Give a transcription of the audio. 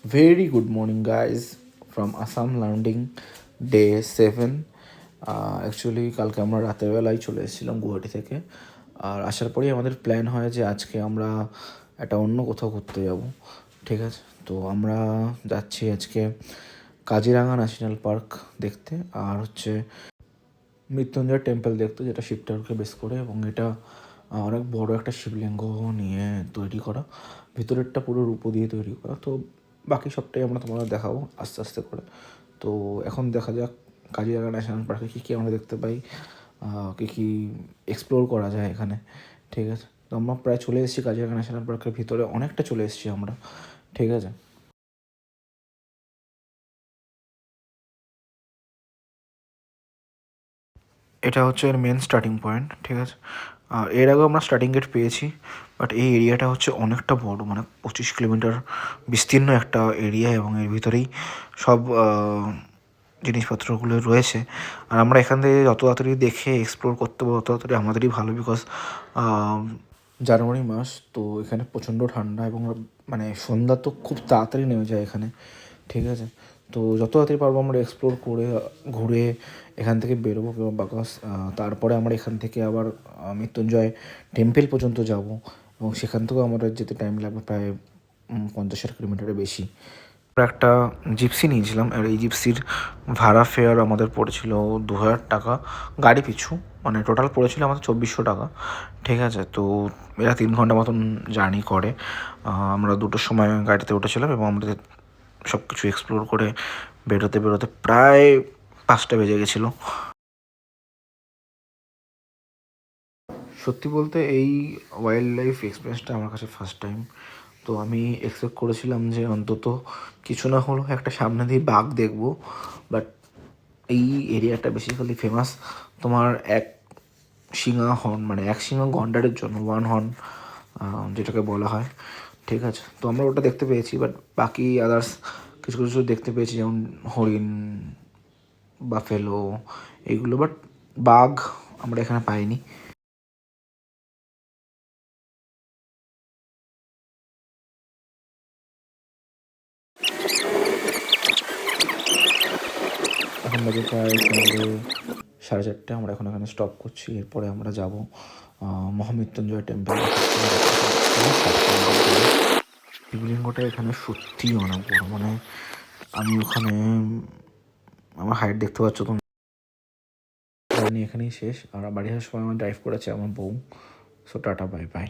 Very good morning, guys, from Assam landing day 7. Actually কালকে আমরা রাতের বেলায় চলে এসেছিলাম গুয়াহাটি থেকে। আর আসার পরেই আমাদের প্ল্যান হয় যে আজকে আমরা একটা অন্য কোথাও ঘুরতে যাব। ঠিক আছে, তো আমরা যাচ্ছি আজকে কাজিরাঙা ন্যাশনাল পার্ক দেখতে, আর হচ্ছে মৃত্যুঞ্জয় টেম্পল দেখতে, যেটা শিব ঠাকুরকে বেস করে, এবং এটা অনেক বড় একটা শিবলিঙ্গ নিয়ে তৈরি করা, ভিতরেরটা পুরো রূপো দিয়ে তৈরি করা। তো বাকি সবটাই আমরা তোমাদের দেখাবো আস্তে আস্তে করে। তো এখন দেখা যাক কাজিরাঙা ন্যাশনাল পার্কে কী কী আমরা দেখতে পাই, কী কী এক্সপ্লোর করা যায় এখানে। ঠিক আছে, তো আমরা প্রায় চলে এসেছি কাজিরাঙা ন্যাশনাল পার্কের ভিতরে, অনেকটা চলে এসেছি আমরা। ঠিক আছে, এটা হচ্ছে এর মেন স্টার্টিং পয়েন্ট। ঠিক আছে, আর এর আগেও আমরা স্টার্টিং গেট পেয়েছি, বাট এই এরিয়াটা হচ্ছে অনেকটা বড়, মানে 25 কিলোমিটার বিস্তীর্ণ একটা এরিয়া, এবং এর ভিতরেই সব জিনিসপত্রগুলো রয়েছে। আর আমরা এখান থেকে যত তাড়াতাড়ি দেখে এক্সপ্লোর করতে পারবো তত তাড়াতাড়ি আমাদেরই ভালো, বিকজ জানুয়ারি মাস তো এখানে প্রচণ্ড ঠান্ডা, এবং মানে সন্ধ্যা তো খুব তাড়াতাড়ি নেমে যায় এখানে। ঠিক আছে, তো যত তাড়াতাড়ি পারবো আমরা এক্সপ্লোর করে ঘুরে এখান থেকে বেরোবো, বিকজ তারপরে আমরা এখান থেকে আবার মৃত্যুঞ্জয় টেম্পল পর্যন্ত যাব, এবং সেখান থেকেও আমাদের যেতে টাইম লাগবে প্রায় 50-60 কিলোমিটারের বেশি। আমরা একটা জিপসি নিয়েছিলাম, আর এই জিপসির ভাড়া ফেয়ার আমাদের পড়েছিল 2000 টাকা গাড়ি পিছু, মানে টোটাল পড়েছিল আমাদের 2400 টাকা। ঠিক আছে, তো এরা 3 ঘন্টা মতন জার্নি করে। আমরা 2টোর সময় গাড়িতে উঠেছিলাম, এবং আমাদের সব কিছু এক্সপ্লোর করে বেরোতে বেরোতে প্রায় 5টা বেজে গেছিলো। সত্যি বলতে এই ওয়াইল্ড লাইফ এক্সপিরিয়েন্সটা আমার কাছে ফার্স্ট টাইম। তো আমি এক্সপেক্ট করেছিলাম যে অন্তত কিছু না হলেও একটা সামনে দিয়ে বাঘ দেখবো, বাট এই এরিয়াটা বেসিক্যালি ফেমাস তোমার এক শিঙা হর্ন, মানে এক শিঙা গন্ডারের জন্য, ওয়ান হর্ন যেটাকে বলা হয়। ঠিক আছে, তো আমরা ওটা দেখতে পেয়েছি, বাট বাকি আদার্স কিছু কিছু দেখতে পেয়েছি, যেমন হরিণ, বাফেলো, এইগুলো, বাট বাঘ আমরা এখানে পাইনি। এখন বাজে প্রায় 4:30। আমরা এখন এখানে স্টপ করছি, এরপরে আমরা যাব মহামৃত্যুঞ্জয় টেম্পল। শিবলিঙ্গটা এখানে সত্যিই অনেক বড়, মানে আমি ওখানে আমার হাইট দেখতে পাচ্ছ তুমি। এখানেই শেষ, আর বাড়ি আসার সময় আমার ড্রাইভ করেছে আমার বউ। So tata, bye bye.